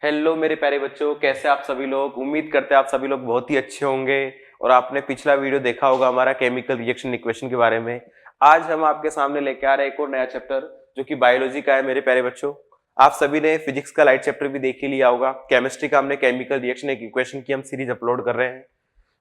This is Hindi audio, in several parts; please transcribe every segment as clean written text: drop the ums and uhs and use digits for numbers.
हेलो मेरे प्यारे बच्चों, कैसे आप सभी लोग। उम्मीद करते हैं आप सभी लोग बहुत ही अच्छे होंगे। और आपने पिछला वीडियो देखा होगा हमारा केमिकल रिएक्शन इक्वेशन के बारे में। आज हम आपके सामने लेके आ रहे हैं एक और नया चैप्टर जो कि बायोलॉजी का है। मेरे प्यारे बच्चों, आप सभी ने फिजिक्स का लाइट चैप्टर भी देख ही लिया होगा। केमिस्ट्री का हमने केमिकल रिएक्शन एक इक्वेशन की हम सीरीज अपलोड कर रहे हैं।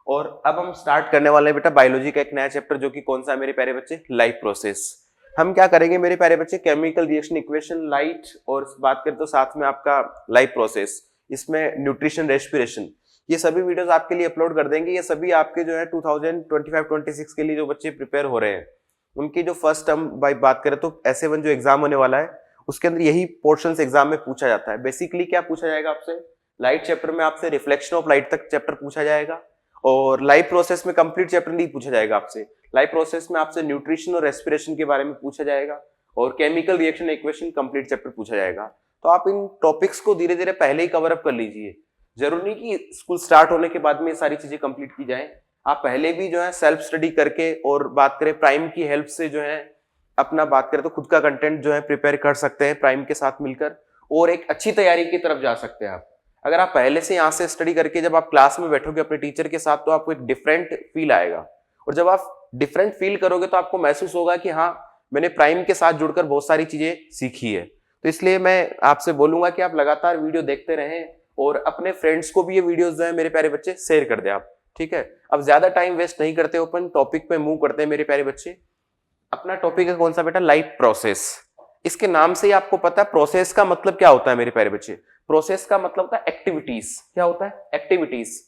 और अब हम स्टार्ट करने वाले हैं बेटा बायोलॉजी का एक नया चैप्टर, जो कि कौन सा है मेरे प्यारे बच्चे, लाइफ प्रोसेस। हम क्या करेंगे मेरे प्यारे बच्चे, केमिकल रिएक्शन इक्वेशन, लाइट, और बात करें तो साथ में आपका लाइफ प्रोसेस, इसमें न्यूट्रिशन, रेस्पिरेशन, ये सभी वीडियोस आपके लिए अपलोड कर देंगे। ये सभी आपके जो है 2025-26 के लिए जो बच्चे प्रिपेयर हो रहे हैं, उनकी जो फर्स्ट टर्म बात करें तो SA1 जो एग्जाम होने वाला है, उसके अंदर यही पोर्शंस एग्जाम में पूछा जाता है। बेसिकली क्या पूछा जाएगा आपसे, लाइट चैप्टर में आपसे रिफ्लेक्शन ऑफ लाइट तक चैप्टर पूछा जाएगा। और लाइफ प्रोसेस में कंप्लीट चैप्टर नहीं पूछा जाएगा आपसे। लाइफ प्रोसेस में आपसे न्यूट्रिशन और रेस्पिरेशन के बारे में पूछा जाएगा, और chemical reaction equation complete chapter पूछा जाएगा। तो आप इन टॉपिक्स को धीरे धीरे पहले ही कवर अप कर लीजिए। जरूरी नहीं कि स्कूल स्टार्ट होने के बाद में ये सारी चीजें कंप्लीट की जाए। आप पहले भी जो है सेल्फ स्टडी करके, और बात करें प्राइम की हेल्प से जो है अपना बात करें तो खुद का कंटेंट जो है प्रिपेयर कर सकते हैं प्राइम के साथ मिलकर, और एक अच्छी तैयारी की तरफ जा सकते हैं आप। अगर आप पहले से यहाँ से स्टडी करके जब आप क्लास में बैठोगे अपने टीचर के साथ, तो आपको एक डिफरेंट फील आएगा। और जब आप डिफरेंट फील करोगे तो आपको महसूस होगा कि हाँ, मैंने प्राइम के साथ जुड़कर बहुत सारी चीजें सीखी है। तो इसलिए मैं आपसे बोलूंगा कि आप लगातार वीडियो देखते रहें, और अपने फ्रेंड्स को भी ये वीडियोस जो है मेरे प्यारे बच्चे शेयर कर दें आप। ठीक है, अब ज्यादा टाइम वेस्ट नहीं करते, ओपन टॉपिक पे मूव करते हैं मेरे प्यारे बच्चे। अपना टॉपिक है कौन सा बेटा, लाइफ प्रोसेस। इसके नाम से ही आपको पता है प्रोसेस का मतलब क्या होता है मेरे प्यारे बच्चे। प्रोसेस का मतलब होता है एक्टिविटीज। क्या होता है, एक्टिविटीज।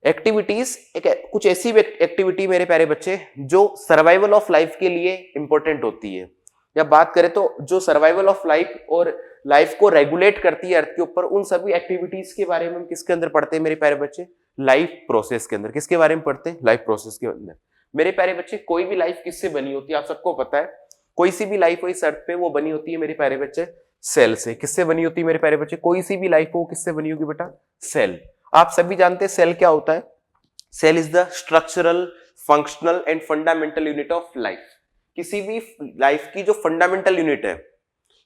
एक्टिविटीज एक कुछ ऐसी एक्टिविटी मेरे प्यारे बच्चे जो सर्वाइवल ऑफ लाइफ के लिए इंपॉर्टेंट होती है, या बात करें तो जो सर्वाइवल ऑफ लाइफ और लाइफ को रेगुलेट करती है अर्थ के ऊपर, उन सभी एक्टिविटीज के बारे में हम किसके अंदर पढ़ते हैं मेरे प्यारे बच्चे, लाइफ प्रोसेस के अंदर। किसके बारे में पढ़ते हैं, लाइफ प्रोसेस के अंदर। मेरे प्यारे बच्चे, कोई भी लाइफ किससे बनी होती है आप सबको पता है। कोई सी भी लाइफ हो इस अर्थ पे, वो बनी होती है मेरे प्यारे बच्चे सेल से। किससे बनी होती है मेरे प्यारे बच्चे, कोई सी भी लाइफ हो किससे बनी होगी बेटा, सेल। आप सभी जानते हैं सेल क्या होता है। Cell is the structural, functional and fundamental unit of life. किसी भी लाइफ की जो फंडामेंटल यूनिट है,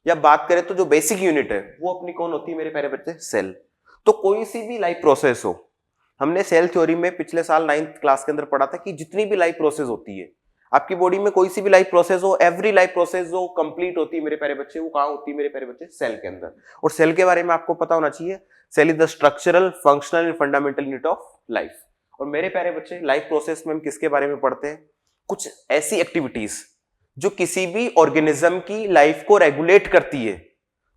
या बात करें तो जो बेसिक यूनिट है, वो अपनी कौन होती है मेरे प्यारे बच्चे, सेल। तो कोई सी भी लाइफ प्रोसेस हो, हमने सेल थ्योरी में पिछले साल 9th क्लास के अंदर पढ़ा था कि जितनी भी लाइफ प्रोसेस होती है आपकी बॉडी में, कोई सी भी लाइफ प्रोसेस हो, एवरी लाइफ प्रोसेस जो कंप्लीट होती है मेरे प्यारे बच्चे, वो कहां होती है मेरे प्यारे बच्चे, सेल के अंदर। और सेल के बारे में आपको पता होना चाहिए, cell is the structural, functional and fundamental unit of life. और मेरे प्यारे बच्चे, लाइफ प्रोसेस में हम किसके बारे में पढ़ते हैं, कुछ ऐसी एक्टिविटीज जो किसी भी ऑर्गेनिज्म की लाइफ को रेगुलेट करती है,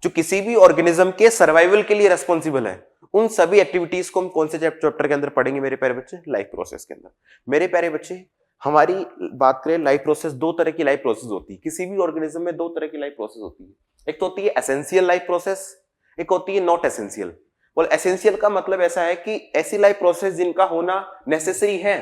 जो किसी भी ऑर्गेनिज्म के सर्वाइवल के लिए रेस्पॉन्सिबल है, उन सभी एक्टिविटीज को हम कौन से चैप्टर के अंदर पढ़ेंगे मेरे प्यारे बच्चे, लाइफ प्रोसेस के अंदर। मेरे प्यारे बच्चे, हमारी बात करें लाइफ प्रोसेस, दो तरह की लाइफ प्रोसेस होती है। किसी भी ऑर्गेनिज्म में दो तरह की लाइफ प्रोसेस होती है। एक तो होती है एसेंशियल लाइफ प्रोसेस, एक होती है नॉट एसेंशियल। और एसेंशियल का मतलब ऐसा है कि ऐसी लाइफ प्रोसेस जिनका होना नेसेसरी है,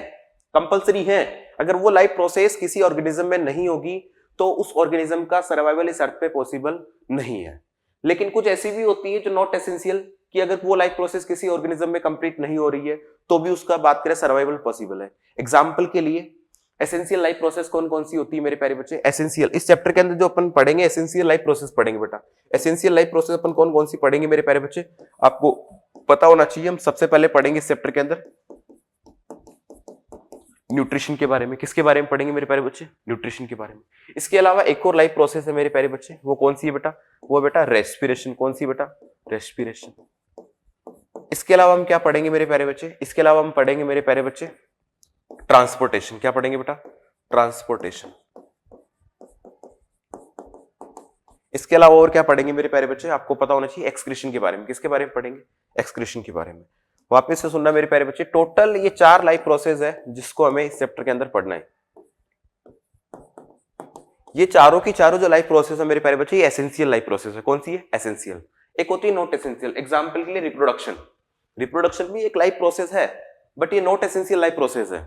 कंपलसरी है। अगर वो लाइफ प्रोसेस किसी ऑर्गेनिज्म में नहीं होगी तो उस ऑर्गेनिज्म का सर्वाइवल इस अर्थ पे पॉसिबल नहीं है। लेकिन कुछ ऐसी भी होती है जो नॉट एसेंशियल, कि अगर वो लाइफ प्रोसेस किसी ऑर्गेनिज्म में कंप्लीट नहीं हो रही है तो भी उसका बात करें सर्वाइवल पॉसिबल है। एग्जांपल के लिए एसेंशियल लाइफ प्रोसेस कौन कौन सी होती है मेरे प्यारे बच्चे, एसेंशियल। इस चैप्टर के अंदर जो अपन पढ़ेंगे एसेंशियल लाइफ प्रोसेस पढ़ेंगे बेटा। एसेंशियल लाइफ प्रोसेस अपन कौन कौन सी पढ़ेंगे मेरे प्यारे बच्चे, आपको पता होना चाहिए। हम सबसे पहले पढ़ेंगे इस चैप्टर के अंदर न्यूट्रिशन के बारे में। किसके बारे में पढ़ेंगे मेरे प्यारे बच्चे, न्यूट्रिशन के बारे में। इसके अलावा एक और लाइफ प्रोसेस है मेरे प्यारे बच्चे, वो कौन सी है बेटा, वो बेटा रेस्पिरेशन। कौन सी बेटा, रेस्पिरेशन। इसके अलावा हम क्या पढ़ेंगे मेरे प्यारे बच्चे, इसके अलावा हम पढ़ेंगे मेरे प्यारे बच्चे ट्रांसपोर्टेशन। क्या पढ़ेंगे बेटा, ट्रांसपोर्टेशन। इसके अलावा और क्या पढ़ेंगे मेरे प्यारे बच्चे, आपको पता होना चाहिए एक्सक्रीशन के बारे में। किसके बारे में पढ़ेंगे, एक्सक्रीशन के बारे में। वापस से सुनना मेरे प्यारे बच्चे, टोटल ये 4 लाइफ प्रोसेस है जिसको हमें इस चैप्टर के अंदर पढ़ना है। ये चारों की चारों जो लाइफ प्रोसेस है मेरे प्यारे बच्चे, ये एसेंशियल लाइफ प्रोसेस है। कौन सी है, एसेंशियल। एक होती है नॉट एसेंशियल। एग्जांपल के लिए रिप्रोडक्शन। रिप्रोडक्शन भी एक लाइफ प्रोसेस है, बट ये नॉट एसेंशियल लाइफ प्रोसेस है।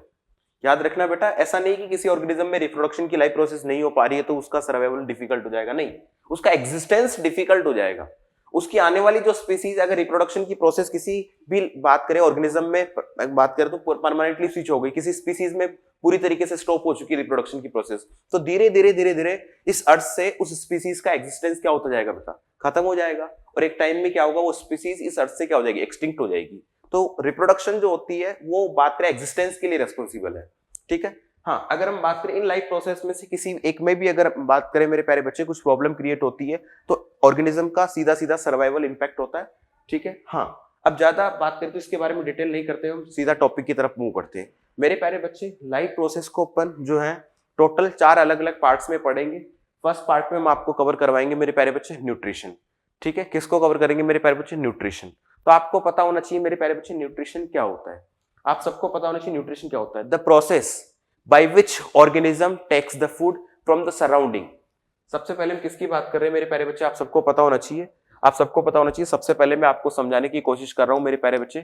याद रखना बेटा, ऐसा नहीं कि किसी ऑर्गेनिज्म में रिप्रोडक्शन की लाइफ प्रोसेस नहीं हो पा रही है तो उसका सर्वाइवल डिफिकल्ट हो जाएगा, नहीं, उसका एग्जिस्टेंस डिफिकल्ट हो जाएगा। उसकी आने वाली जो स्पीसीज अगर रिप्रोडक्शन की प्रोसेस किसी भी बात करें ऑर्गेनिज्म में बात करें तो परमानेंटली स्विच हो गई, किसी स्पीसीज में पूरी तरीके से स्टॉप हो चुकी है रिप्रोडक्शन की प्रोसेस, तो धीरे धीरे इस अर्थ से उस स्पीसीज का एग्जिस्टेंस क्या होता जाएगा बेटा, खत्म हो जाएगा। और एक टाइम में क्या होगा, वो स्पीसीज इस अर्थ से क्या हो जाएगी, एक्सटिंक्ट हो जाएगी। तो रिप्रोडक्शन जो होती है वो बात करें एग्जिस्टेंस के लिए रेस्पॉन्सिबल है, ठीक है। हाँ, अगर हम बात करें इन लाइफ प्रोसेस में से किसी एक में भी अगर बात करें मेरे प्यारे बच्चे, कुछ प्रॉब्लम क्रिएट होती है तो ऑर्गेनिज्म का सीधा सीधा सर्वाइवल इंपैक्ट होता है, ठीक है। हाँ, अब ज्यादा बात करें तो इसके बारे में डिटेल नहीं करते, हम सीधा टॉपिक की तरफ मूव करते हैं। मेरे प्यारे बच्चे, लाइफ प्रोसेस को अपन जो है टोटल 4 अलग अलग पार्ट्स में पढ़ेंगे। फर्स्ट पार्ट में हम आपको कवर करवाएंगे मेरे प्यारे बच्चे न्यूट्रिशन, ठीक है। किसको कवर करेंगे मेरे प्यारे बच्चे, न्यूट्रिशन। तो आपको पता होना चाहिए मेरे प्यारे बच्चे न्यूट्रिशन क्या होता है, आप सबको पता होना चाहिए न्यूट्रिशन क्या होता है। The process by which organism takes the food from the surrounding। सबसे पहले हम किसकी बात कर रहे हैं मेरे प्यारे बच्चे, आप सबको पता होना चाहिए, आप सबको पता होना चाहिए। सबसे पहले मैं आपको समझाने की कोशिश कर रहा हूं मेरे प्यारे बच्चे,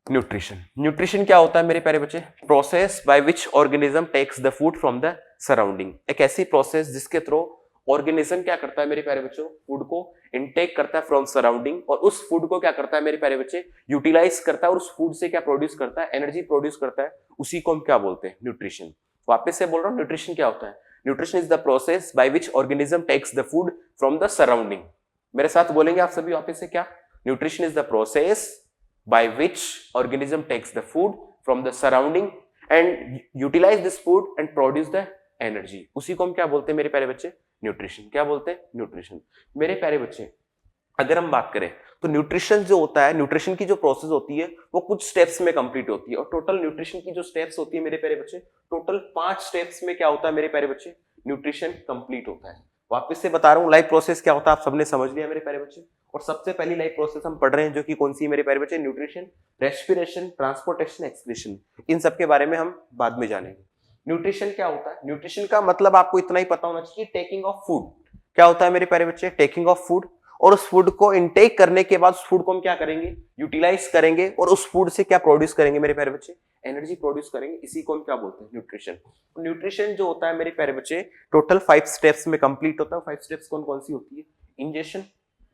न्यूट्रिशन। न्यूट्रिशन क्या होता है मेरे प्यारे बच्चे, process by which organism takes the food from the surrounding. एक ऐसी प्रोसेस जिसके थ्रू ऑर्गेनिज्म क्या करता है मेरे प्यारे बच्चों, फूड को इनटेक करता है फ्रॉम सराउंडिंग, और उस फूड को क्या करता है मेरे प्यारे बच्चे, यूटिलाइज करता है, और उस फूड से क्या प्रोड्यूस करता है, एनर्जी प्रोड्यूस करता है। उसी को हम क्या बोलते हैं, न्यूट्रिशन। वापस से बोल रहा हूं, न्यूट्रिशन क्या होता है, nutrition is the process by which organism takes the food from the surrounding. मेरे साथ बोलेंगे आप सभी वापस से, क्या, nutrition is the process by which organism takes the food from the surrounding and utilize this food and produce the energy. उसी को हम क्या बोलते हैं मेरे प्यारे बच्चे, न्यूट्रिशन। क्या बोलते हैं, न्यूट्रिशन। मेरे प्यारे बच्चे, अगर हम बात करें तो न्यूट्रिशन जो होता है, न्यूट्रिशन की जो प्रोसेस होती है वो कुछ स्टेप्स में कंप्लीट होती है, और टोटल न्यूट्रिशन की जो स्टेप्स होती है मेरे प्यारे बच्चे, टोटल 5 स्टेप्स में क्या होता है मेरे प्यारे बच्चे, न्यूट्रिशन कंप्लीट होता है। वापस से बता रहा हूँ, लाइफ प्रोसेस क्या होता है आप सबने समझ लिया मेरे प्यारे बच्चे। और सबसे पहली लाइफ प्रोसेस हम पढ़ रहे हैं जो कि कौन सी है मेरे प्यारे बच्चे, न्यूट्रिशन, रेस्पिरेशन, ट्रांसपोर्टेशन, एक्सक्रीशन। इन सब के बारे में हम बाद में जानेंगे। न्यूट्रिशन क्या होता है, न्यूट्रिशन का मतलब आपको इतना ही पता होना चाहिए, टेकिंग ऑफ फूड। क्या होता है मेरे प्यारे बच्चे, टेकिंग ऑफ फूड, और उस फूड को इनटेक करने के बाद उस फूड को हम क्या करेंगे, यूटिलाइज करेंगे, और उस फूड से क्या प्रोड्यूस करेंगे मेरे प्यारे बच्चे, एनर्जी प्रोड्यूस करेंगे। इसी को हम क्या बोलते हैं, न्यूट्रिशन। न्यूट्रिशन जो होता है मेरे प्यारे बच्चे टोटल 5 स्टेप्स में कंप्लीट होता है। 5 स्टेप्स कौन कौन सी होती है, इंजेशन,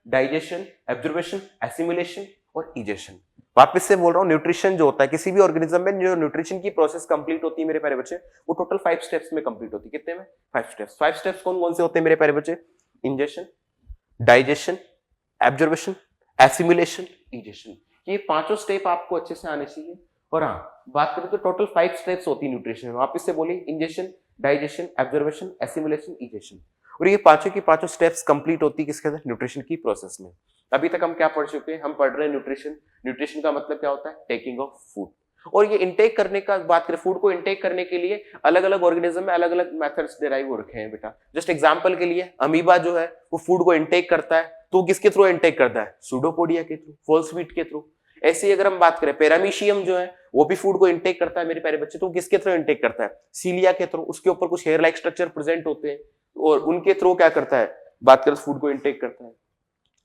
डाइजेशन, एब्जॉर्प्शन, एसिमिलेशन और इजेशन। वापस से बोल रहा हूं, न्यूट्रिशन जो होता है किसी भी ऑर्गेनिज्म में, जो न्यूट्रिशन की प्रोसेस कंप्लीट होती है मेरे प्यारे बच्चे, वो टोटल 5 स्टेप्स में कंप्लीट होती है। कितने में, 5 स्टेप्स। 5 स्टेप्स कौन कौन से होते हैं मेरे प्यारे बच्चे, ingestion, digestion, absorption, assimilation, egestion. ये 5 स्टेप आपको अच्छे से आने चाहिए। और हाँ, बात करें तो टोटल 5 स्टेप्स होती है न्यूट्रिशन में। वापस से बोलिए, ingestion, digestion, absorption, assimilation, egestion. और ये 5 की 5 स्टेप्स कंप्लीट होती है किसके अंदर, न्यूट्रिशन की प्रोसेस में। अभी तक हम क्या पढ़ चुके हैं, हम पढ़ रहे हैं न्यूट्रिशन। न्यूट्रिशन का मतलब क्या होता है, टेकिंग ऑफ फूड। और ये इंटेक करने का बात करें, फूड को इंटेक करने के लिए अलग अलग ऑर्गेनिज्म में अलग अलग मेथड्स डिराइव हो रखे हैं बेटा। जस्ट एग्जांपल के लिए, अमीबा जो है वो फूड को इंटेक करता है, तो किसके थ्रू इंटेक करता है, सूडोपोडिया के थ्रू, फॉल्स वीट के थ्रू। ऐसे ही अगर हम बात करें, पैरामीशियम जो है वो भी फूड को इंटेक करता है मेरे प्यारे बच्चे, तो किसके थ्रू इंटेक करता है, सीलिया के थ्रू। उसके ऊपर कुछ हेयर लाइक स्ट्रक्चर प्रेजेंट होते हैं, और उनके थ्रू क्या करता है, बात करें फूड को इंटेक करता है।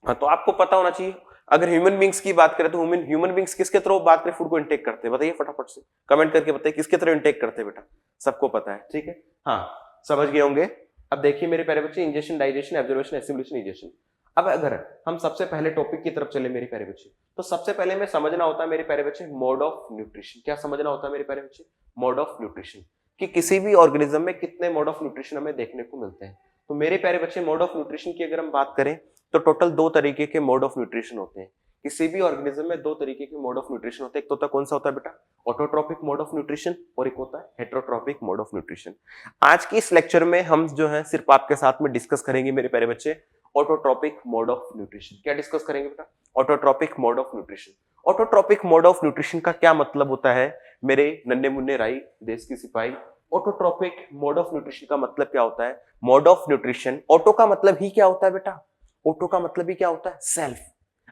हाँ, तो आपको पता होना चाहिए। अगर ह्यूमन बींग्स की बात करें तो ह्यूमन बींग्स किसके थ्रू बात करें फूड को इंटेक करते हैं, बताइए फटाफट से कमेंट करके बताइए किसके थ्रू इंटेक करते हैं बेटा, सबको पता है, ठीक है। हाँ, समझ गए होंगे। अब देखिए मेरे प्यारे बच्चे, ingestion, digestion, absorption, assimilation, egestion. अब अगर हम सबसे पहले टॉपिक की तरफ चले मेरे प्यारे बच्चे, तो सबसे पहले में समझना होता है मेरे प्यारे बच्चे मोड ऑफ न्यूट्रिशन। क्या समझना होता है मेरे प्यारे बच्चे, मोड ऑफ न्यूट्रिशन, कि किसी भी ऑर्गेनिज्म में कितने मोड ऑफ न्यूट्रिशन हमें देखने को मिलते हैं। तो मेरे प्यारे बच्चे, मोड ऑफ न्यूट्रिशन की अगर हम बात करें तो टोटल 2 तरीके के मोड ऑफ न्यूट्रिशन होते हैं। किसी भी ऑर्गेनिज्म में 2 तरीके के मोड ऑफ न्यूट्रिशन होते हैं। एक तो होता कौन सा होता है बेटा, ऑटोट्रोपिक मोड ऑफ न्यूट्रिशन, और एक होता है हेटेरोट्रोपिक मोड ऑफ न्यूट्रिशन। आज की इस लेक्चर में हम जो है सिर्फ आपके साथ में डिस्कस करेंगे मेरे प्यारे बच्चे ऑटोट्रोपिक मोड ऑफ न्यूट्रिशन। क्या डिस्कस करेंगे बेटा, autotrophic mode of nutrition. Autotrophic mode of nutrition का क्या मतलब होता है मेरे नन्हे मुन्ने राई देश की सिपाही। ऑटोट्रोपिक मोड ऑफ न्यूट्रिशन का मतलब क्या होता है, मोड ऑफ न्यूट्रिशन, ऑटो का मतलब ही क्या होता है बेटा, ऑटो का मतलब ही क्या होता है, सेल्फ,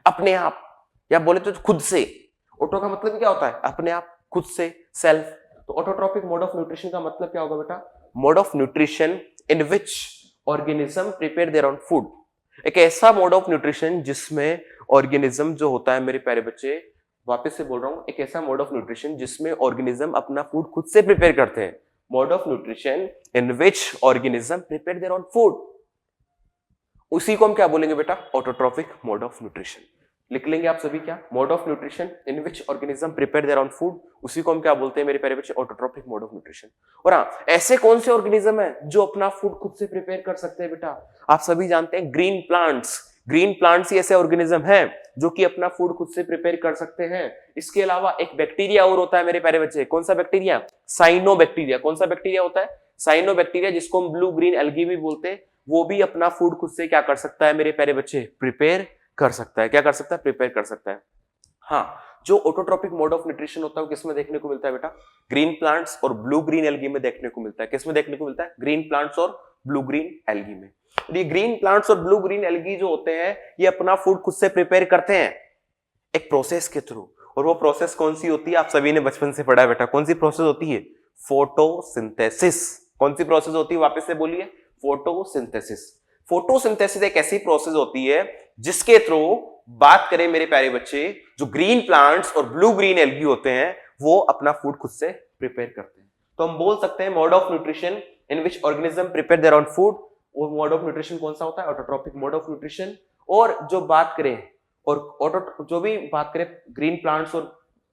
अपने आप, या बोले तो खुद से। ऑटो का मतलब क्या होता है, अपने आप, खुद से, सेल्फ। तो ऑटोट्रोपिक मोड ऑफ न्यूट्रिशन का मतलब क्या होगा बेटा, mode of nutrition in which organism prepare their own food. एक ऐसा मोड ऑफ न्यूट्रिशन जिसमें ऑर्गेनिज्म जो होता है मेरे प्यारे बच्चे, वापस से बोल रहा हूं, एक ऐसा मोड ऑफ न्यूट्रिशन जिसमें ऑर्गेनिज्म अपना फूड खुद से प्रिपेयर करते हैं। Mode of nutrition in which organism prepare their own food. उसी को हम क्या बोलेंगे बेटा, ऑटोट्रॉफिक मोड ऑफ न्यूट्रिशन। लिख लेंगे आप सभी क्या, mode of nutrition in which organism prepare their own food, उसी को हम क्या बोलते हैं मेरे प्यारे बच्चे, ऑटोट्रॉफिक मोड ऑफ न्यूट्रिशन। और हाँ, ऐसे कौन से ऑर्गेनिज्म है जो अपना फूड खुद से प्रिपेयर कर सकते हैं बेटा, आप सभी जानते हैं ग्रीन प्लांट्स। ग्रीन प्लांट्स ही ऐसे ऑर्गेनिज्म हैं जो कि अपना फूड खुद से प्रिपेयर कर सकते हैं। इसके अलावा एक बैक्टीरिया और होता है मेरे प्यारे बच्चे, कौन सा बैक्टीरिया, साइनोबैक्टीरिया। कौन सा बैक्टीरिया होता है, साइनोबैक्टीरिया, जिसको हम ब्लू ग्रीन एल्गी भी बोलते हैं। वो भी अपना फूड खुद से क्या कर सकता है मेरे प्यारे बच्चे, प्रिपेयर कर सकता है। क्या कर सकता है, प्रिपेयर कर सकता है। हाँ, जो ऑटोट्रॉपिक मोड ऑफ न्यूट्रिशन होता है वो किसमें देखने को मिलता है बेटा, ग्रीन प्लांट्स और ब्लू ग्रीन एल्गी में देखने को मिलता है। किसमें देखने को मिलता है, ग्रीन प्लांट्स और ब्लू ग्रीन एल्गी में। ये ग्रीन प्लांट्स और ब्लू ग्रीन एल्गी जो होते हैं ये अपना फूड खुद से प्रिपेयर करते हैं एक प्रोसेस के थ्रू। और वो प्रोसेस कौन सी होती है, आप सभी ने बचपन से पढ़ा है बेटा, कौन सी प्रोसेस होती है, फोटोसिंथेसिस। कौन सी प्रोसेस होती है, वापस से बोलिए, फोटोसिंथेसिस। फोटोसिंथेसिस एक ऐसी प्रोसेस होती है जिसके थ्रू बात करें मेरे प्यारे बच्चे, जो ग्रीन प्लांट्स और ब्लू ग्रीन एल्गी होते हैं वो अपना फूड खुद से प्रिपेयर करते हैं। तो हम बोल सकते हैं mode of nutrition in which organism prepare their own food. वो मोड ऑफ न्यूट्रिशन कौन सा होता है, ऑटोट्रॉपिक मोड ऑफ न्यूट्रिशन। और जो बात करें और जो भी बात करें ग्रीन प्लांट्स और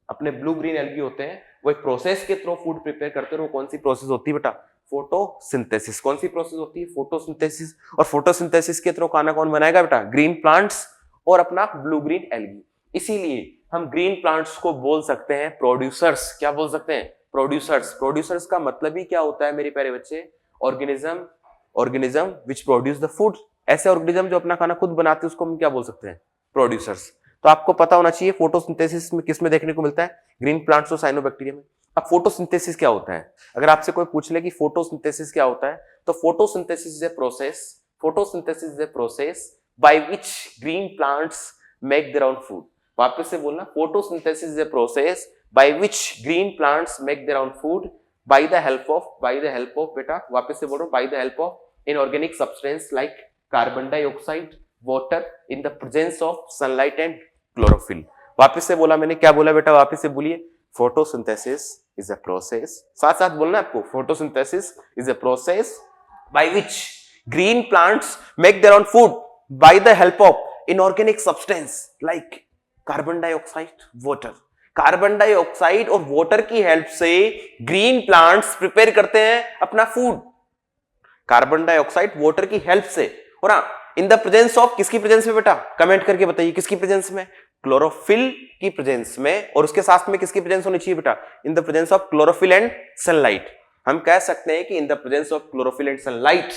अपने ब्लू ग्रीन एल्गी होते हैं वो एक प्रोसेस के थ्रू फूड प्रिपेयर करते हैं। वो कौन सी प्रोसेस होती है बेटा, फोटोसिंथेसिस। कौन सी प्रोसेस होती है, फोटोसिंथेसिस। और फोटोसिंथेसिस के थ्रू खाना कौन बनाएगा बेटा, ग्रीन प्लांट्स और अपना ब्लू ग्रीन एल्गी। इसीलिए हम ग्रीन प्लांट्स को बोल सकते हैं प्रोड्यूसर्स। क्या बोल सकते हैं, प्रोड्यूसर्स। प्रोड्यूसर्स का मतलब ही क्या होता है मेरे प्यारे बच्चे, organism which produce the food. ऐसे ऑर्गेनिज्म जो अपना खाना खुद बनाते हैं उसको हम क्या बोल सकते हैं, प्रोड्यूसर्स। तो आपको पता होना चाहिए फोटोसिंथेसिस में किस में देखने को मिलता है, ग्रीन प्लांट्स और साइनोबैक्टीरिया में। अब फोटोसिंथेसिस क्या होता है, अगर आपसे कोई पूछ ले कि फोटोसिंथेसिस क्या होता है, तो photosynthesis is a process by which green plants make their own food. वापस से बोलना, photosynthesis is a process by which green plants make their own food by the help of बेटा, वापस से बोलो, bye the help of inorganic substance like carbon dioxide, water in the presence of sunlight and chlorophyll. वापस से बोला मैंने, क्या बोला बेटा, वापस से बोलिए, फोटोसिंथेसिस इज अ प्रोसेस, साथ साथ बोलना आपको, photosynthesis is a process by which green plants make their own food by the help of inorganic substance like carbon dioxide, water. Carbon dioxide और वाटर की हेल्प से ग्रीन प्लांट्स प्रिपेयर करते हैं अपना फूड, कार्बन डाइऑक्साइड वाटर की हेल्प से। और हाँ, इन द प्रेजेंस ऑफ, किसकी प्रेजेंस में बेटा, कमेंट करके बताइए किसकी प्रेजेंस में, क्लोरोफिल की प्रेजेंस में। और उसके साथ में किसकी प्रेजेंस होनी चाहिए बेटा, in the presence of chlorophyll and sunlight. हम कह सकते हैं कि in the presence of chlorophyll and sunlight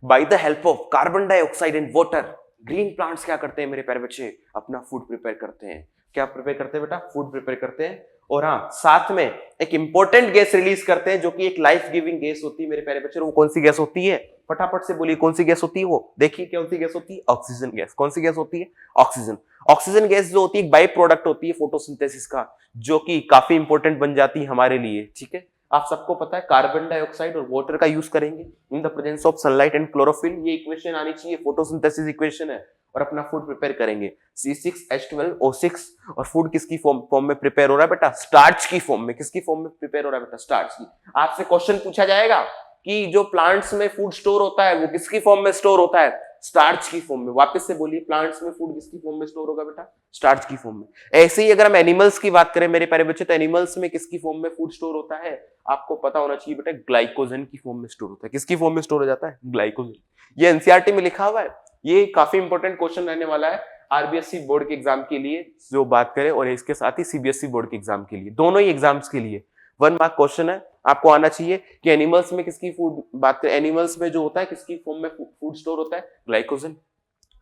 bye the help of carbon dioxide and water, green plants क्या करते हैं मेरे प्यारे बच्चे, अपना फूड प्रिपेयर करते हैं। क्या प्रिपेयर करते हैं बेटा, फूड प्रिपेयर करते हैं। और हाँ, साथ में एक इंपॉर्टेंट गैस रिलीज करते हैं जो कि एक लाइफ गिविंग गैस होती है मेरे प्यारे बच्चे। वो कौन सी गैस होती है, फटाफट से बोलिए, कौन सी गैस होती है वो, देखिए कौन सी गैस होती है, ऑक्सीजन गैस। कौन सी गैस होती है, ऑक्सीजन। ऑक्सीजन गैस जो होती है एक बाई प्रोडक्ट होती है फोटोसिंथेसिस का, जो कि काफी इंपॉर्टेंट बन जाती है हमारे लिए। ठीक है, आप सबको पता है कार्बन डाइऑक्साइड और वाटर का यूज करेंगे in the presence of sunlight and chlorophyll. ये इक्वेशन आनी चाहिए, फोटोसिंथेसिस इक्वेशन है। और अपना फूड प्रिपेयर करेंगे C6H12O6। और फूड किसकी फॉर्म में प्रिपेयर हो रहा है बेटा, स्टार्च की फॉर्म में। किसकी फॉर्म में प्रिपेयर हो रहा है बेटा, स्टार्च की। आपसे क्वेश्चन पूछा जाएगा कि जो प्लांट्स में फूड स्टोर होता है वो किसकी फॉर्म में स्टोर होता है, स्टार्च की फॉर्म में। वापस से बोलिए, प्लांट्स में फूड किसकी फॉर्म में स्टोर होगा बेटा, स्टार्च की फॉर्म में। ऐसे ही अगर हम एनिमल्स की बात करें मेरे प्यारे बच्चे, तो एनिमल्स में किसकी फॉर्म में फूड स्टोर होता है, आपको पता होना चाहिए बेटा, ग्लाइकोजन की फॉर्म में स्टोर होता है। किसकी फॉर्म में स्टोर हो जाता है, ग्लाइकोजन। ये एनसीईआरटी में लिखा हुआ है। ये काफी इंपॉर्टेंट क्वेश्चन रहने वाला है आरबीएससी बोर्ड के एग्जाम के लिए जो बात करें, और इसके साथ ही सीबीएसई बोर्ड के एग्जाम के लिए, दोनों ही एग्जाम्स के लिए 1 मार्क क्वेश्चन है। आपको आना चाहिए कि एनिमल्स में किसकी फूड बात करें, एनिमल्स में जो होता है किसकी फॉर्म में फूड स्टोर होता है, ग्लाइकोजन।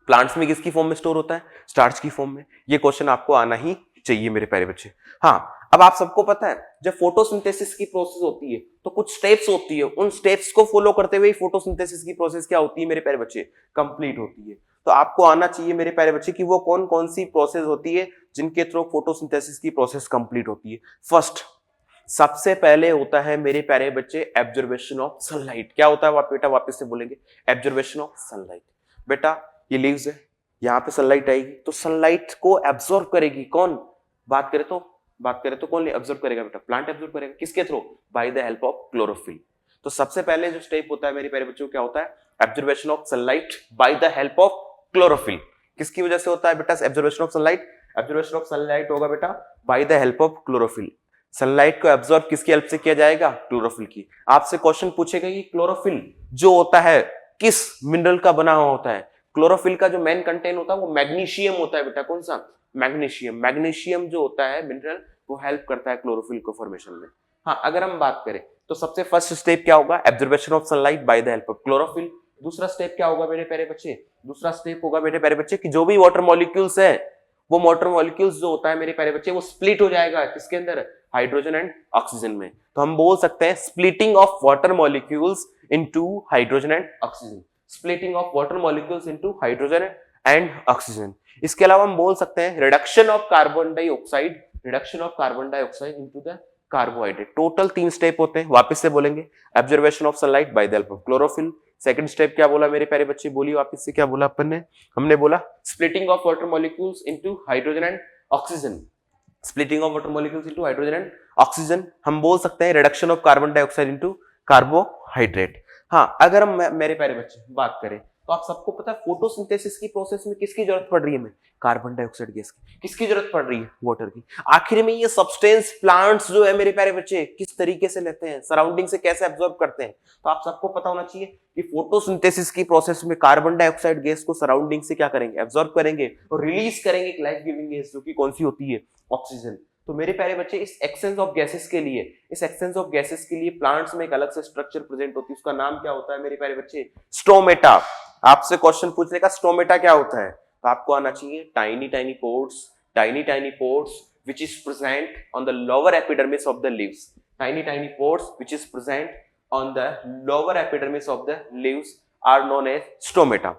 प्लांट्स में किसकी फॉर्म में स्टोर होता है, स्टार्च की फॉर्म में। ये क्वेश्चन आपको आना ही चाहिए मेरे प्यारे बच्चे। हाँ, अब आप सबको पता है जब फोटोसिंथेसिस की प्रोसेस होती है तो कुछ स्टेप्स होती है, उन स्टेप्स को फॉलो करते हुए फोटोसिंथेसिस की प्रोसेस क्या होती है मेरे प्यारे बच्चे, कंप्लीट होती है। तो आपको आना चाहिए मेरे प्यारे बच्चे कि वो कौन कौन सी प्रोसेस होती है जिनके थ्रू फोटोसिंथेसिस की प्रोसेस कंप्लीट होती है। फर्स्ट, सबसे पहले होता है मेरे प्यारे बच्चे एब्जर्वेशन ऑफ सनलाइट। क्या होता है बेटा, वापस से बोलेंगे, एब्जर्वेशन ऑफ सनलाइट। बेटा ये लीव्स है, यहाँ पे सनलाइट आएगी तो सनलाइट को एब्जॉर्ब करेगी कौन, बात करें तो कौन एब्जॉर्ब करेगा बेटा, प्लांट एब्जॉर्ब करेगा। किसके through, bye the help of chlorophyll. तो सबसे पहले जो स्टेप होता है मेरे प्यारे बच्चों क्या होता है, absorption of sunlight bye the help of chlorophyll. किसकी वजह से होता है बेटा absorption of sunlight? Absorption of sunlight होगा बेटा by the help of chlorophyll. Sunlight को एब्जॉर्ब किसकी हेल्प से किया जाएगा? क्लोरोफिल की। आपसे क्वेश्चन पूछेगा कि क्लोरोफिल जो होता है किस मिनरल का बना हुआ होता है? क्लोरोफिल का जो मेन कंटेंट होता है वो मैग्नीशियम होता है बेटा। कौन सा? मैग्नीशियम। मैग्नीशियम जो होता है मिनरल वो हेल्प करता है क्लोरोफिल को फॉर्मेशन में। हाँ, अगर हम बात करें तो सबसे फर्स्ट स्टेप क्या होगा? Absorption of sunlight bye the help of chlorophyll. दूसरा स्टेप क्या होगा मेरे प्यारे बच्चे? दूसरा स्टेप होगा मेरे प्यारे बच्चे कि जो भी वाटर मॉलिक्यूल्स है वो वाटर मॉलिक्यूल्स जो होता है मेरे प्यारे बच्चे वो स्प्लिट हो जाएगा किसके अंदर? हाइड्रोजन एंड ऑक्सीजन में। तो हम बोल सकते हैं splitting of water molecules into hydrogen and oxygen. Splitting of water molecules into hydrogen and oxygen. इसके अलावा हम बोल सकते हैं reduction of carbon dioxide, reduction of carbon dioxide into the carbohydrate. Total 3 step होते हैं, वापस से बोलेंगे। Observation of sunlight bye the help of chlorophyll. Second step क्या बोला मेरे प्यारे बच्चे? बोलिए वापस से, क्या बोला अपन ने? हमने बोला splitting of water molecules into hydrogen and oxygen. Splitting of water molecules into hydrogen and oxygen. हम बोल सकते हैं reduction of carbon dioxide into carbohydrate. हाँ, अगर हम मेरे प्यारे बच्चे बात करें तो आप सबको पता है फोटोसिंथेसिस की प्रोसेस में किसकी जरूरत पड़ रही है? हमें कार्बन डाइऑक्साइड गैस की। किसकी जरूरत पड़ रही है? वाटर की। आखिर में ये सब्सटेंस प्लांट्स जो है मेरे प्यारे बच्चे किस तरीके से लेते हैं, सराउंडिंग से कैसे एब्जॉर्ब करते हैं? तो आप सबको पता होना चाहिए कि फोटोसिंथेसिस की प्रोसेस में कार्बन डाइऑक्साइड गैस को सराउंडिंग से क्या करेंगे? एब्जॉर्ब करेंगे और रिलीज करेंगे एक लाइफ गिविंग गैस जो कि कौन सी होती है? ऑक्सीजन। तो मेरे प्यारे बच्चे इस एक्सचेंज ऑफ गैसेस के लिए प्लांट्स में एक अलग से स्ट्रक्चर प्रेजेंट होती है। उसका नाम क्या होता है मेरे प्यारे बच्चे? स्टोमेटा। आपसे क्वेश्चन पूछने का स्टोमेटा क्या होता है तो आपको आना चाहिए tiny tiny pores which is present on the lower epidermis of the leaves. Tiny pores which is present on the lower epidermis of the leaves are known as stomata.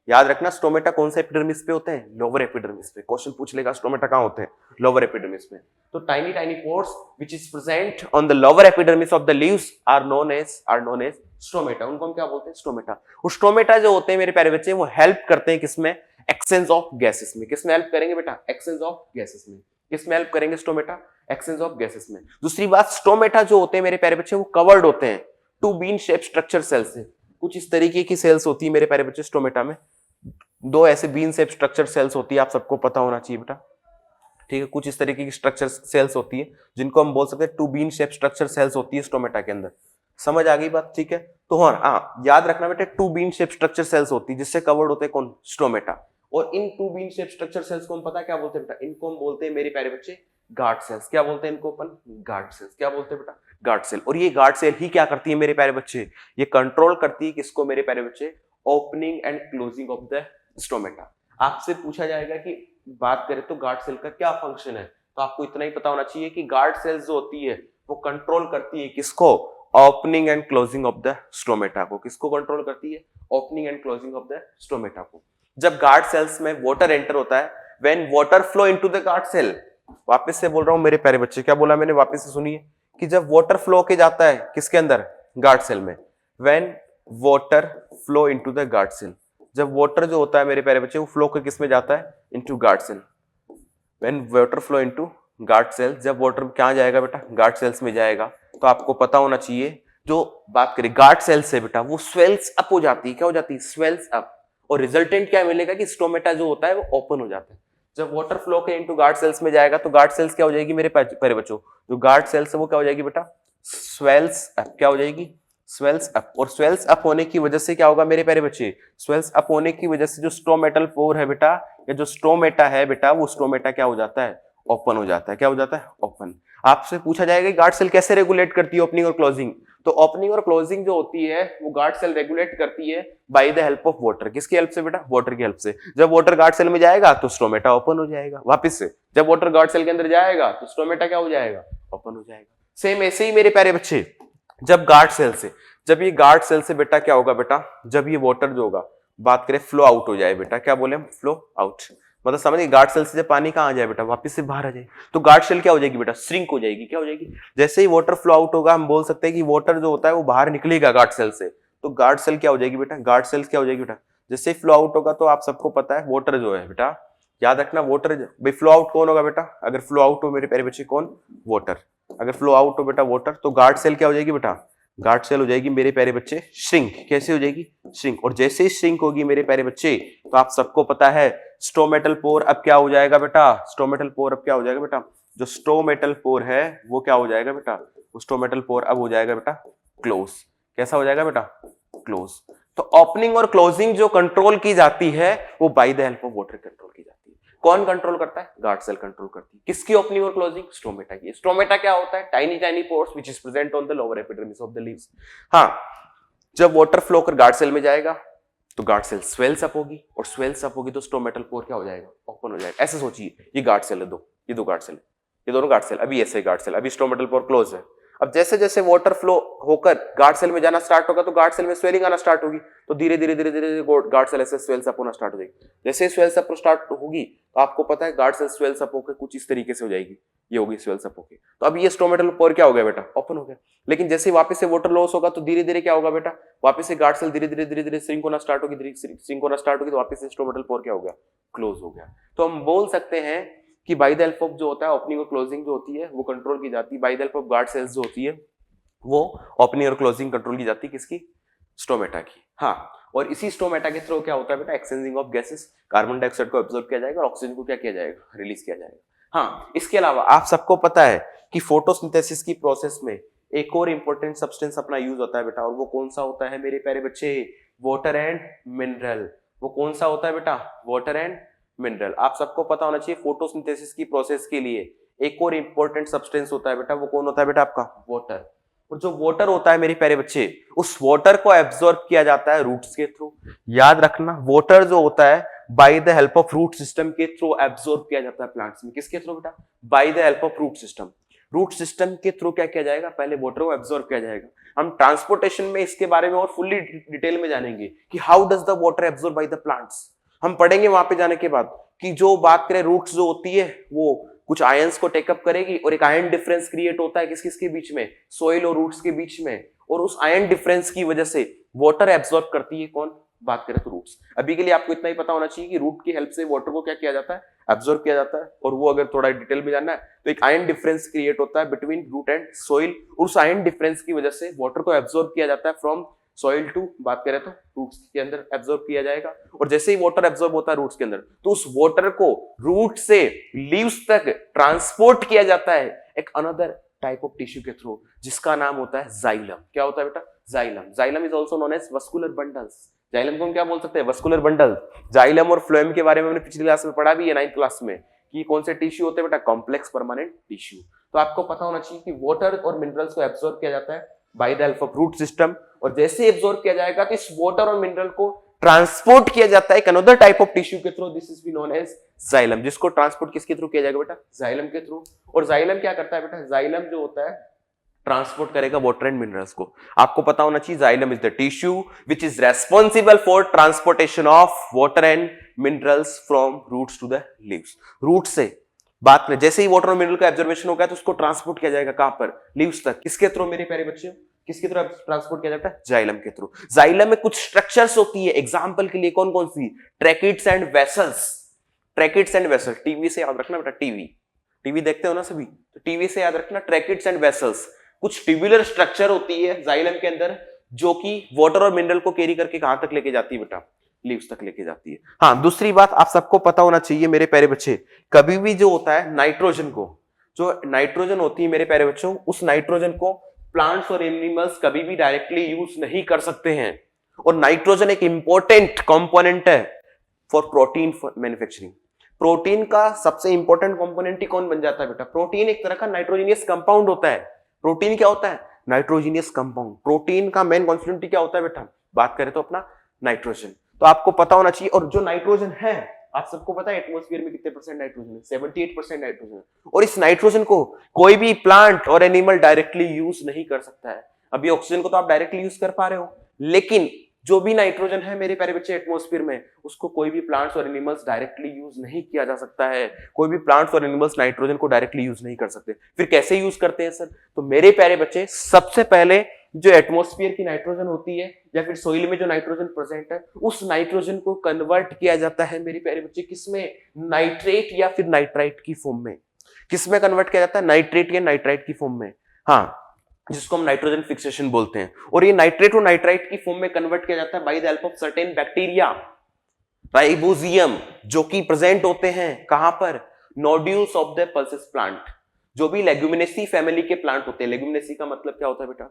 याद रखना स्टोमेटा कौन से एपिडर्मिस पे होते हैं? लोअर एपिडर्मिस पे। क्वेश्चन पूछ लेगा स्टोमेटा कहां होते हैं? लोअर एपिडर्मिस में। तो tiny pores which is present on the lower epidermis of the leaves are known as stomata. उनको हम क्या बोलते हैं? स्टोमेटा। वो स्टोमेटा जो होते हैं मेरे प्यारे बच्चे वो हेल्प करते हैं किसमें? एक्सचेंज ऑफ गैसेस में। किसमें हेल्प करेंगे बेटा? एक्सचेंज ऑफ गैसेस में। किसमें हेल्प करेंगे स्टोमेटा? एक्सचेंज ऑफ गैसेस में। दूसरी बात, स्टोमेटा जो होते हैं मेरे प्यारे बच्चे वो कवर्ड होते हैं two bean shape structure cell से। कुछ इस तरीके की सेल्स होती है मेरे प्यारे बच्चे स्टोमेटा में। 2 ऐसे बीन शेप स्ट्रक्चर सेल्स होती है, आप सबको पता होना चाहिए बेटा। ठीक है, कुछ इस तरीके की स्ट्रक्चर सेल्स होती है जिनको हम बोल सकते हैं 2 बीन शेप स्ट्रक्चर सेल्स होती है स्टोमेटा के अंदर। समझ आ गई बात? ठीक है, तो हाँ याद रखना बेटा 2 बीन शेप स्ट्रक्चर सेल्स होती है जिससे कवर्ड होते हैं कौन? स्टोमेटा। और इन 2 बीन शेप स्ट्रक्चर सेल्स को हम पता क्या बोलते हैं बेटा? इनको हम बोलते हैं मेरे प्यारे बच्चे गार्ड सेल्स। क्या बोलते हैं इनको अपन? Guard cells. क्या बोलते हैं बेटा? Guard cell. और ये गार्ड सेल ही क्या करती है मेरे प्यारे बच्चे? ये कंट्रोल करती है किसको मेरे प्यारे बच्चे? Opening and closing of the stomata. आपसे पूछा जाएगा कि बात करें तो गार्ड सेल का क्या फंक्शन है, तो आपको इतना ही पता होना चाहिए कि गार्ड सेल्स जो होती है वो कंट्रोल करती है किसको? Opening and closing of the stomata को। किसको कंट्रोल करती है? Opening and closing of the stomata को। जब गार्ड सेल्स में वाटर एंटर होता है, when water flow into the guard cell, वापस से बोल रहा हूं मेरे प्यारे बच्चे, क्या बोला मैंने? वापस से सुनिए कि जब वाटर फ्लो के जाता है किसके अंदर? गार्ड सेल में। When water flow into the guard cell, जब वाटर जो होता है मेरे प्यारे बच्चे वो फ्लो के किस में जाता है? Into guard cell. When water flow into guard cell, जब वाटर कहां जाएगा बेटा? गार्ड सेल्स में जाएगा। तो आपको पता होना चाहिए जो बात करें गार्ड सेल से बेटा वो स्वेल्स अप हो जाती है। क्या हो जाती है? Swells up. और रिजल्टेंट क्या मिलेगा कि स्टोमेटा जो होता है वो ओपन हो जाता है। जब वाटर फ्लो के इनटू गार्ड सेल्स में जाएगा तो गार्ड सेल्स क्या हो जाएगी मेरे प्यारे बच्चों? जो गार्ड सेल्स है वो क्या हो जाएगी बेटा? Swells up. क्या हो जाएगी? Swells up. और स्वेल्स अप होने की वजह से क्या होगा मेरे प्यारे बच्चे? स्वेल्स अप होने की वजह से जो स्टोमेटल पोर है बेटा, या जो स्टोमेटा है बेटा, वो स्टोमेटा क्या हो जाता है? ओपन हो जाता है। क्या हो जाता है? ओपन। आपसे पूछा जाएगा गार्ड सेल कैसे रेगुलेट करती है ओपनिंग और क्लोजिंग, तो ओपनिंग और क्लोजिंग जो होती है वो गार्ड सेल रेगुलेट करती है by the help of water. किसकी हेल्प से बेटा? वाटर की हेल्प से। जब वाटर गार्ड सेल में जाएगा तो स्टोमेटा ओपन हो जाएगा। वापस से जब वाटर गार्ड सेल के अंदर जाएगा तो स्टोमेटा क्या हो जाएगा? ओपन हो जाएगा। सेम ऐसे ही मेरे प्यारे बच्चे जब ये गार्ड सेल से बेटा क्या होगा बेटा? जब ये वाटर जो होगा बात करें फ्लो आउट हो जाए बेटा, क्या बोले हम? Flow out. मतलब समझिए गार्ड सेल से जब पानी कहां आ जाए बेटा? वापस से बाहर आ जाए, तो गार्ड सेल क्या हो जाएगी बेटा? श्रिंक हो जाएगी। क्या हो जाएगी? जैसे ही वाटर फ्लो आउट होगा हम बोल सकते हैं कि वाटर जो होता है वो बाहर निकलेगा गार्ड सेल से, तो गार्ड सेल क्या हो जाएगी बेटा? गार्ड सेल क्या हो जाएगी बेटा? जैसे ही फ्लो आउट होगा तो आप सबको पता है वाटर जो है बेटा, याद रखना वाटर भाई फ्लो आउट कौन होगा बेटा? अगर फ्लो आउट हो मेरे प्यारे बच्चे कौन? वाटर। अगर फ्लो आउट हो बेटा वाटर, तो गार्ड सेल क्या हो जाएगी बेटा? गार्ड सेल हो जाएगी मेरे प्यारे बच्चे श्रिंक। कैसे हो जाएगी? श्रिंक। और जैसे ही श्रिंक होगी मेरे प्यारे बच्चे, तो आप सबको पता है स्टोमेटल पोर अब क्या हो जाएगा बेटा? स्टोमेटल पोर अब क्या हो जाएगा बेटा? जो स्टोमेटल पोर है वो क्या हो जाएगा बेटा? स्टोमेटल पोर अब हो जाएगा बेटा क्लोज। कैसा हो जाएगा बेटा? क्लोज। तो ओपनिंग और क्लोजिंग जो कंट्रोल की जाती है वो bye the help of water control की जाती है। कौन कंट्रोल करता है? गार्ड सेल कंट्रोल करती है। किसकी ओपनिंग और क्लोजिंग? स्टोमेटा की। स्टोमेटा क्या होता है? Tiny tiny pores which is present on the lower epidermis of the leaves. हाँ, जब वाटर फ्लो कर गार्ड सेल में जाएगा तो गार्ड सेल स्वेल्स अप होगी, और स्वेल्स अप होगी तो स्टोमेटल पोर क्या हो जाएगा? ओपन हो जाएगा। ऐसे सोचिए, ये गार्ड सेल है, ये दो गार्ड सेल है, ये दोनों गार्ड सेल। अभी ऐसे गार्ड सेल, अभी स्टोमेटल पोर क्लोज है। अब जैसे जैसे वाटर फ्लो होकर गार्ड सेल में जाना स्टार्ट होगा तो गार्ड सेल में स्वेलिंग आना स्टार्ट होगी, तो धीरे धीरे धीरे धीरे गार्ड सेल ऐसे स्वेल्स अप होना स्टार्ट हो जाएगी। जैसे स्वेल्स अप स्टार्ट होगी तो आपको पता है गार्ड सेल स्वेल्स अप होकर कुछ इस तरीके से हो जाएगी, ये होगी स्वेल्स अप होके। तो अब ये स्टोमेटल पोर क्या हो गया बेटा? ओपन हो गया। लेकिन जैसे वापस से वाटर लॉस होगा तो धीरे धीरे क्या होगा बेटा? वापस से गार्ड सेल धीरे धीरे धीरे धीरे श्रिंक होना स्टार्ट होगी, श्रिंक होना स्टार्ट होगी, तो वापस से स्टोमेटल पोर क्या हो गया? क्लोज हो गया। तो हम बोल सकते हैं कि बाय द हेल्प ऑफ जो होता है ओपनिंग और क्लोजिंग जो होती है वो कंट्रोल की जाती है। By the help of guard cells जो होती है वो ओपनिंग और क्लोजिंग कंट्रोल की जाती है। किसकी? स्टोमेटा की। हाँ, और इसी स्टोमेटा के थ्रू क्या होता है बेटा? Exchanging of gases, carbon dioxide को एब्जॉर्ब किया जाएगा और ऑक्सीजन को क्या किया जाएगा? रिलीज किया जाएगा। हाँ, इसके अलावा आप सबको पता है कि फोटोसिंथेसिस की प्रोसेस में एक और इंपॉर्टेंट सब्सटेंस अपना यूज होता है बेटा, और वो कौन सा होता है मेरे प्यारे बच्चे? Water and mineral. वो कौन सा होता है बेटा? Water and mineral. आप सबको पता होना चाहिए फोटोसिंथेसिस की प्रोसेस के लिए एक और इंपॉर्टेंट सब्सटेंस होता है बेटा, वो कौन होता है बेटा? आपका वाटर। और जो वाटर होता है मेरे प्यारे बच्चे, उस वाटर को एब्जॉर्ब किया जाता है रूट्स के थ्रू। याद रखना, वाटर जो होता है by the help of root system के थ्रू एब्जॉर्ब किया जाता है प्लांट्स में। किसके थ्रू बेटा? By the help of root system. Root system के थ्रू क्या किया जाएगा? पहले वाटर को एब्जॉर्ब किया जाएगा। हम ट्रांसपोर्टेशन में इसके बारे में और फुल्ली डिटेल में जानेंगे कि how does the water absorb by the plants. हम पढ़ेंगे वहां पे जाने के बाद कि जो बात करें रूट्स जो होती है वो कुछ आयंस को टेकअप करेगी, और एक आयन डिफरेंस क्रिएट होता है किस किसके बीच में? सोइल और रूट्स के बीच में। और उस आयन डिफरेंस की वजह से वाटर एब्जॉर्ब करती है कौन? बात करें तो रूट्स। अभी के लिए आपको इतना ही पता होना चाहिए कि रूट की हेल्प से वाटर को क्या किया जाता है? एब्जॉर्ब किया जाता है। और वो अगर थोड़ा डिटेल में जानना है तो एक आयन डिफरेंस क्रिएट होता है बिटवीन रूट एंड सोइल, उस आयन डिफरेंस की वजह से वाटर को एब्जॉर्ब किया जाता है फ्रॉम सॉइल टू, बात करें तो रूट्स के अंदर एब्जॉर्ब किया जाएगा। और जैसे ही वाटर एब्जॉर्ब होता है रूट्स के अंदर तो उस वाटर को रूट से लीव्स तक ट्रांसपोर्ट किया जाता है एक अनदर टाइप ऑफ टिश्यू के थ्रू, जिसका नाम होता है जाइलम। क्या होता है बेटा? Xylem. Xylem is also known as vascular bundles. Xylem को हम क्या बोल सकते हैं? Vascular bundle. जाइलम और फ्लोएम के बारे में हमने पिछली क्लास में पढ़ा भी है, 9th क्लास में, कि कौन से टिश्यू होते हैं बेटा? Complex permanent tissue. तो आपको पता होना चाहिए कि वाटर और मिनरल्स को एब्जॉर्ब किया जाता है by the help of root system, और जैसे ही एब्जॉर्ब किया जाएगा तो इस वाटर और मिनरल को ट्रांसपोर्ट किया जाता है एक अनदर टाइप ऑफ टिश्यू के through. This is be known as xylem, जिसको ट्रांसपोर्ट किसके थ्रू किया जाएगा बेटा? जाइलम के थ्रू। और जाइलम क्या करता है बेटा? जाइलम जो होता है ट्रांसपोर्ट करेगा वाटर एंड मिनरल्स को। आपको पता होना चाहिए xylem is the tissue which is responsible for transportation of water and minerals from roots to the leaves. Root से बात करें, जैसे ही वाटर और मिनरल का एब्जॉर्बेशन होगा तो उसको ट्रांसपोर्ट किया जाएगा कहां पर? लीव्स तक। किसके थ्रू मेरे प्यारे बच्चे? किसके थ्रू ट्रांसपोर्ट किया जाता है? जाइलम के थ्रू। जाइलम में कुछ स्ट्रक्चर्स होती है, एग्जांपल के लिए कौन कौन सी? Tracheids and vessels. Tracheids and vessel, TV से याद रखना बेटा, टीवी देखते हो ना सभी, तो टीवी से याद रखना ट्रैकिड्स एंड वेसल्स। कुछ ट्यूबुलर स्ट्रक्चर होती है जाइलम के अंदर जो कि वाटर और मिनरल को कैरी करके कहां तक लेके जाती है बेटा? लीव्स तक लेके जाती है। हाँ, दूसरी बात आप सबको पता होना चाहिए मेरे प्यारे बच्चे, कभी भी जो होता है नाइट्रोजन को, जो नाइट्रोजन होती है मेरे प्यारे बच्चों, उस नाइट्रोजन को प्लांट्स और एनिमल्स कभी भी डायरेक्टली यूज नहीं कर सकते हैं। और नाइट्रोजन एक इंपॉर्टेंट कंपोनेंट है फॉर प्रोटीन मैन्युफैक्चरिंग। प्रोटीन का सबसे इंपॉर्टेंट कंपोनेंट ही कौन बन जाता है बेटा? प्रोटीन एक तरह का नाइट्रोजनियस कंपाउंड होता है। प्रोटीन क्या होता है? Nitrogenous compound. प्रोटीन का मेन कॉन्स्टिट्यूएंट क्या होता है बेटा? बात करें तो अपना नाइट्रोजन। तो आपको पता होना चाहिए। और जो नाइट्रोजन है, आप सबको पता है एटमॉस्फेयर में कितने परसेंट नाइट्रोजन है? 78% नाइट्रोजन। और इस नाइट्रोजन को कोई भी प्लांट और एनिमल डायरेक्टली यूज नहीं कर सकता है। अभी ऑक्सीजन को तो आप डायरेक्टली यूज कर पा रहे हो, लेकिन जो भी नाइट्रोजन है मेरे प्यारे बच्चे एटमॉस्फेयर में, उसको कोई भी प्लांट्स और एनिमल्स डायरेक्टली यूज नहीं किया जा सकता है। कोई भी प्लांट्स और एनिमल्स नाइट्रोजन को डायरेक्टली यूज नहीं कर सकते। फिर कैसे यूज करते हैं सर? तो मेरे प्यारे बच्चे, सबसे पहले जो एटमॉस्फेयर की नाइट्रोजन होती है या फिर सोइल में जो नाइट्रोजन प्रेजेंट है, उस नाइट्रोजन को कन्वर्ट किया जाता है मेरे प्यारे बच्चे किसमें? नाइट्रेट या फिर नाइट्राइट की फॉर्म में। किसमें कन्वर्ट किया जाता है? नाइट्रेट या नाइट्राइट की फॉर्म में। हाँ, जिसको हम नाइट्रोजन फिक्सेशन बोलते हैं, और ये नाइट्रेट और नाइट्राइट की फॉर्म में कन्वर्ट किया जाता है by the help of certain bacteria rhizobium, जो कि प्रेजेंट होते हैं कहां पर, nodules of the pulses plant. जो भी लेग्यूमिनेसी फैमिली के प्लांट होते हैं, लेग्यूमिनेसी का मतलब क्या होता है बेटा,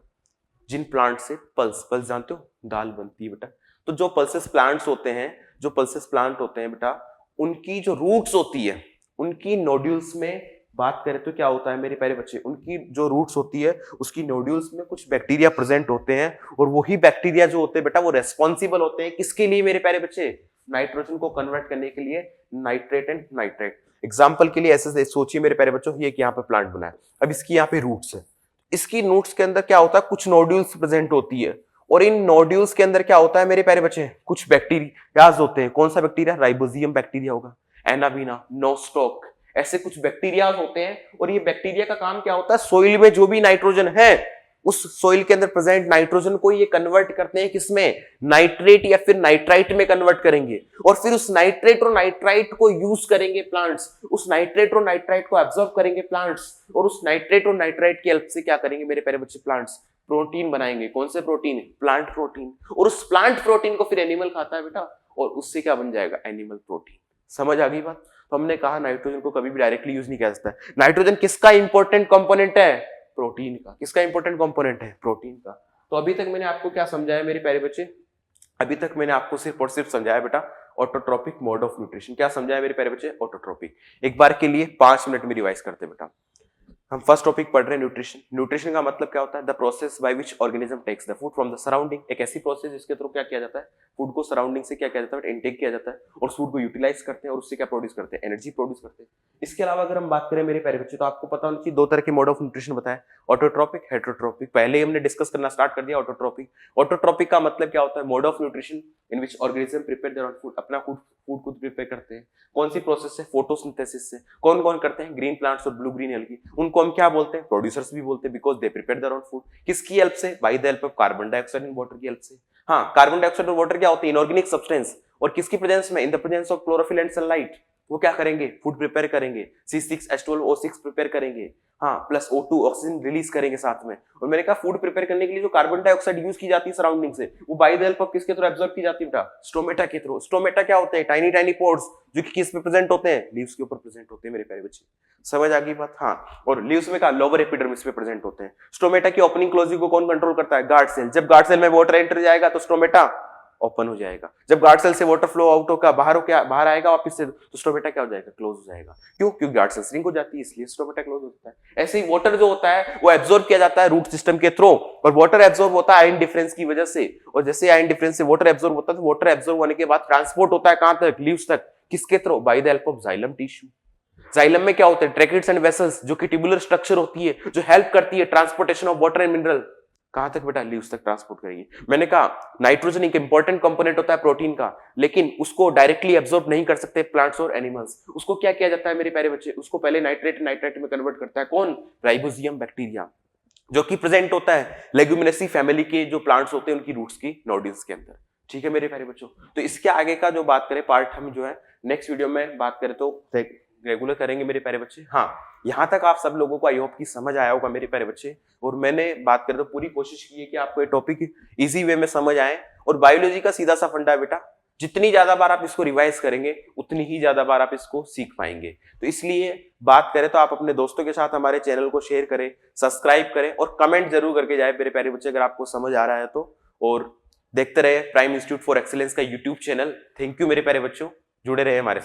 जिन प्लांट से पल्स जानते हो, दाल बनती है बेटा, तो जो पल्सेस प्लांट्स होते हैं, जो पल्सेस प्लांट होते हैं बेटा, उनकी जो रूट्स होती है, उनकी नोड्यूल्स में बात करें तो क्या होता है मेरे प्यारे बच्चे, उनकी जो रूट्स होती है उसकी नोड्यूल्स में कुछ बैक्टीरिया प्रेजेंट होते हैं, और वही बैक्टीरिया जो होते हैं बेटा वो रेस्पॉन्सिबल होते हैं किसके लिए मेरे प्यारे बच्चे, नाइट्रोजन को कन्वर्ट करने के लिए, नाइट्रेट एंड नाइट्राइट। एग्जाम्पल के लिए ऐसे सोचिए मेरे प्यारे बच्चों, ये यहाँ पे प्लांट बना है, अब इसकी यहाँ पे रूट्स है, इसकी नोट्स के अंदर क्या होता है, कुछ नोड्यूल्स प्रेजेंट होती है, और इन नोड्यूल्स के अंदर क्या होता है मेरे प्यारे बच्चे, कुछ बैक्टीरियाज होते हैं। कौन सा बैक्टीरिया, राइबोजियम बैक्टीरिया होगा, एनाबीना, नोस्टॉक, ऐसे कुछ बैक्टीरिया होते हैं। और ये बैक्टीरिया का काम क्या होता है, सोइल में जो भी नाइट्रोजन है, उस सोइल के अंदर प्रेजेंट नाइट्रोजन को ये कन्वर्ट करते हैं किसमें, नाइट्रेट या फिर नाइट्राइट में कन्वर्ट करेंगे, और फिर उस नाइट्रेट और नाइट्राइट को यूज करेंगे प्लांट्स, उस नाइट्रेट और नाइट्राइट को एब्जॉर्ब करेंगे प्लांट्स, और उस नाइट्रेट और नाइट्राइट की हेल्प से क्या करेंगे मेरे प्यारे बच्चे, प्लांट्स प्रोटीन बनाएंगे। कौन से प्रोटीन, प्लांट प्रोटीन, और उस प्लांट प्रोटीन को फिर एनिमल खाता है बेटा, और उससे क्या बन जाएगा, एनिमल प्रोटीन। समझ आ गई बात। तो हमने कहा नाइट्रोजन को कभी भी डायरेक्टली यूज नहीं किया जाता है। नाइट्रोजन किसका इंपॉर्टेंट कंपोनेंट है, प्रोटीन का। किसका इंपॉर्टेंट कंपोनेंट है, प्रोटीन का। तो अभी तक मैंने आपको क्या समझाया मेरे प्यारे बच्चे, अभी तक मैंने आपको सिर्फ और सिर्फ समझाया बेटा ऑटोट्रोपिक मोड ऑफ न्यूट्रिशन। क्या समझाया मेरे प्यारे बच्चे, ऑटोट्रोपिक। एक बार के लिए 5 मिनट में रिवाइज करते बेटा। हम फर्स्ट टॉपिक पढ़ रहे हैं न्यूट्रिशन। न्यूट्रिशन का मतलब क्या होता है, the process by which organism takes the food from the surrounding. एक ऐसी प्रोसेस जिसके थ्रू क्या किया जाता है, फूड को सराउंडिंग से क्या किया जाता है, इनटेक किया जाता है, और फूड को यूटिलाइज करते हैं, और उससे क्या प्रोड्यूस करते हैं, एनर्जी प्रोड्यूस करते हैं। इसके अलावा अगर हम बात करें मेरे प्यारे बच्चे, तो आपको पता होना चाहिए 2 तरह के मोड ऑफ न्यूट्रिशन बताया, ऑटोट्रोपिक, हेटरोट्रोपिक। पहले ही हमने डिस्कस करना स्टार्ट कर दिया ऑटोट्रोपिक। ऑटोट्रोपिक का मतलब क्या होता है, mode of nutrition in which organism prepare their own food, अपना फूड खुद प्रिपेयर करते हैं। कौन सी प्रोसेस से, फोटोसिंथेसिस से। कौन कौन करते हैं, ग्रीन प्लांट्स और ब्लू ग्रीन एल्गी। उनको हम क्या बोलते हैं, प्रोड्यूसर्स भी बोलते हैं, because they prepare their own food. किसकी हेल्प से, bye the help of carbon dioxide and water की हेल्प से। हाँ, कार्बन डाइऑक्साइड और वाटर क्या होते हैं, इनऑर्गेनिक सब्सटेंस, और किसकी प्रेजेंस में, in the presence of chlorophyll and sunlight. वो क्या करेंगे, फूड प्रिपेयर करेंगे, C6H12O6 प्रिपेयर करेंगे, हाँ, प्लस O2 ऑक्सीजन रिलीज करेंगे साथ में। और मैंने कहा फूड प्रिपेयर करने के लिए जो कार्बन डाइऑक्साइड यूज की जाती है सराउंडिंग से, वो बाय द हेल्प ऑफ किसके थ्रू एब्जॉर्ब की जाती है बेटा, स्टोमेटा के थ्रू। स्टोमेटा क्या होते हैं, टाइनी टाइनी पोर्स, जो कि किस पे प्रेजेंट होते हैं, लीव्स के ऊपर प्रेजेंट होते हैं मेरे प्यारे बच्चे। समझ आ गई बात। हाँ, और लीव्स में क्या, लोअर एपिडर्मिस पे प्रेजेंट होते हैं। स्टोमेटा की ओपनिंग क्लोजिंग को कौन कंट्रोल करता है, गार्ड सेल। जब गार्ड सेल में वाटर एंटर जाएगा तो स्टोमेटा ओपन हो जाएगा। जब गार्ड सेल से वाटर फ्लो आउट होकर बाहर आएगा वापस से, तो स्टोमेटा क्या हो जाएगा, क्लोज हो जाएगा। क्यों, क्योंकि गार्ड सेल श्रिंक हो जाती है, इसलिए स्टोमेटा क्लोज हो जाता है। ऐसे ही वाटर जो होता है वो एब्जॉर्ब किया जाता है रूट सिस्टम के थ्रू, और वाटर एब्जॉर्ब होता है आयन डिफरेंस की वजह से। और जैसे आयन डिफरेंस से वाटर एब्जॉर्ब होता है, तो वाटर एब्जॉर्ब होने के बाद ट्रांसपोर्ट होता है कहां तक, लीव्स तक। किसके through, bye the help of xylem tissue. Xylem में क्या होता है, ट्रैकेट्स एंड वेसल्स, जो कि ट्यूबुलर स्ट्रक्चर होती है, जो हेल्प करती है transportation of water and mineral. कहां तक बेटा, लीव्स तक ट्रांसपोर्ट करेगी। मैंने कहा नाइट्रोजन एक इंपॉर्टेंट कंपोनेंट होता है प्रोटीन का, लेकिन उसको डायरेक्टली एब्जॉर्ब नहीं कर सकते प्लांट्स और एनिमल्स। उसको क्या किया जाता है मेरे प्यारे बच्चे, उसको पहले नाइट्रेट में कन्वर्ट करता है कौन, राइबोजियम बैक्टीरिया, जो कि प्रेजेंट होता है लेग्यूमिनेसी फैमिली के जो प्लांट्स होते हैं उनकी रूट्स की नोड्यूल्स के अंदर। ठीक है मेरे प्यारे बच्चों। तो इसके आगे का जो बात करें पार्ट, हम जो है नेक्स्ट वीडियो में बात करें तो रेगुलर करेंगे मेरे प्यारे बच्चे। हाँ, यहाँ तक आप सब लोगों को आई होप की समझ आया होगा मेरे प्यारे बच्चे। और मैंने बात करें तो पूरी कोशिश की है कि आपको ये टॉपिक इजी वे में समझ आए। और बायोलॉजी का सीधा सा फंडा है बेटा, जितनी ज्यादा बार आप इसको रिवाइज करेंगे उतनी ही ज्यादा बार आप इसको सीख पाएंगे। तो इसलिए बात करें तो आप अपने दोस्तों के साथ हमारे चैनल को शेयर करें, सब्सक्राइब करें, और कमेंट जरूर करके जाए मेरे प्यारे बच्चे अगर आपको समझ आ रहा है तो। और देखते रहे प्राइम इंस्टीट्यूट फॉर एक्सीलेंस का यूट्यूब चैनल। थैंक यू मेरे प्यारे बच्चों, जुड़े रहे हमारे साथ।